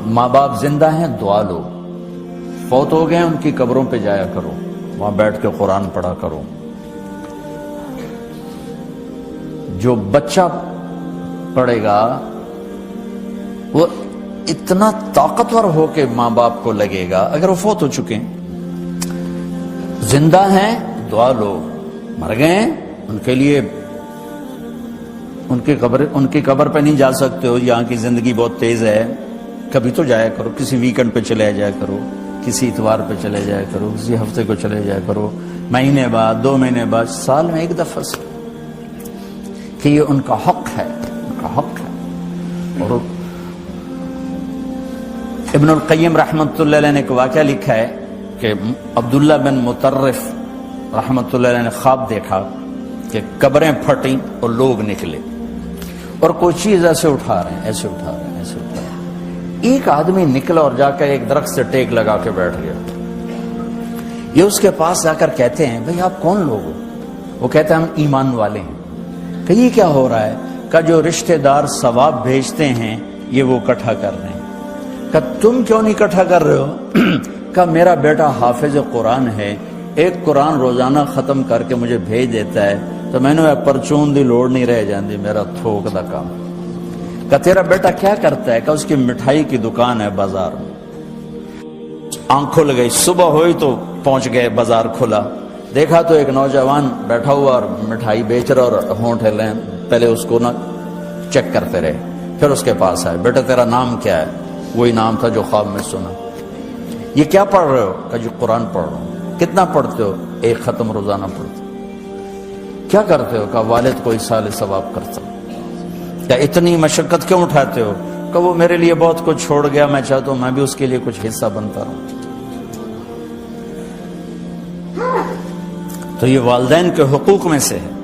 ماں باپ زندہ ہیں دعا لو، فوت ہو گئے ان کی قبروں پہ جایا کرو، وہاں بیٹھ کے قرآن پڑھا کرو۔ جو بچہ پڑھے گا وہ اتنا طاقتور ہو کے ماں باپ کو لگے گا، اگر وہ فوت ہو چکے ہیں۔ زندہ ہیں دعا لو، مر گئے ہیں ان کے لیے ان کی قبر پہ نہیں جا سکتے ہو، یہاں کی زندگی بہت تیز ہے، کبھی تو جایا کرو، کسی ویکنڈ پہ چلے جایا کرو، کسی اتوار پہ چلے جایا کرو، کسی ہفتے کو چلے جایا کرو، مہینے بعد، 2 مہینے بعد، سال میں ایک دفعہ سے، کہ یہ ان کا حق ہے، ان کا حق ہے۔ اور ابن القیم رحمۃ اللہ علیہ نے ایک واقعہ لکھا ہے کہ عبداللہ بن مطرف رحمۃ اللہ علیہ نے خواب دیکھا کہ قبریں پھٹیں اور لوگ نکلے اور کوئی چیز ایسے اٹھا رہے ہیں، ایسے اٹھا رہے ہیں، ایسے اٹھا رہے ہیں۔ ایک آدمی نکلا اور جا کر ایک درخت سے ٹیک لگا کے بیٹھ گیا۔ یہ اس کے پاس جا کر کہتے ہیں بھئی آپ کون لوگ ہو؟ وہ کہتے ہیں ہم ایمان والے ہیں۔ کہ یہ کیا ہو رہا ہے؟ کہ جو رشتہ دار ثواب بھیجتے ہیں یہ وہ اکٹھا کر رہے ہیں۔ کہ تم کیوں نہیں اکٹھا کر رہے ہو؟ کہ میرا بیٹا حافظ قرآن ہے، ایک قرآن روزانہ ختم کر کے مجھے بھیج دیتا ہے، تو میں نے پرچون دی لوڑ نہیں رہ جاندی، میرا تھوک دا کام۔ کہ تیرا بیٹا کیا کرتا ہے؟ کہ اس کی مٹھائی کی دکان ہے بازار میں۔ آنکھ کھل گئی، صبح ہوئی تو پہنچ گئے، بازار کھلا، دیکھا تو ایک نوجوان بیٹھا ہوا اور مٹھائی بیچ رہا اور ہونٹ ہل رہے ہیں۔ پہلے اس کو نا چیک کرتے رہے، پھر اس کے پاس آئے، بیٹا تیرا نام کیا ہے؟ وہی نام تھا جو خواب میں سنا۔ یہ کیا پڑھ رہے ہو؟ کہ جو قرآن پڑھ رہا ہوں۔ کتنا پڑھتے ہو؟ 1 ختم روزانہ پڑھتے ہو۔ کیا کرتے ہو؟ کہ والد کو ایصال ثواب کرتا ہوں۔ کیا اتنی مشقت کیوں اٹھاتے ہو؟ کہ وہ میرے لیے بہت کچھ چھوڑ گیا، میں چاہتا ہوں میں بھی اس کے لیے کچھ حصہ بنتا رہوں۔ تو یہ والدین کے حقوق میں سے ہے۔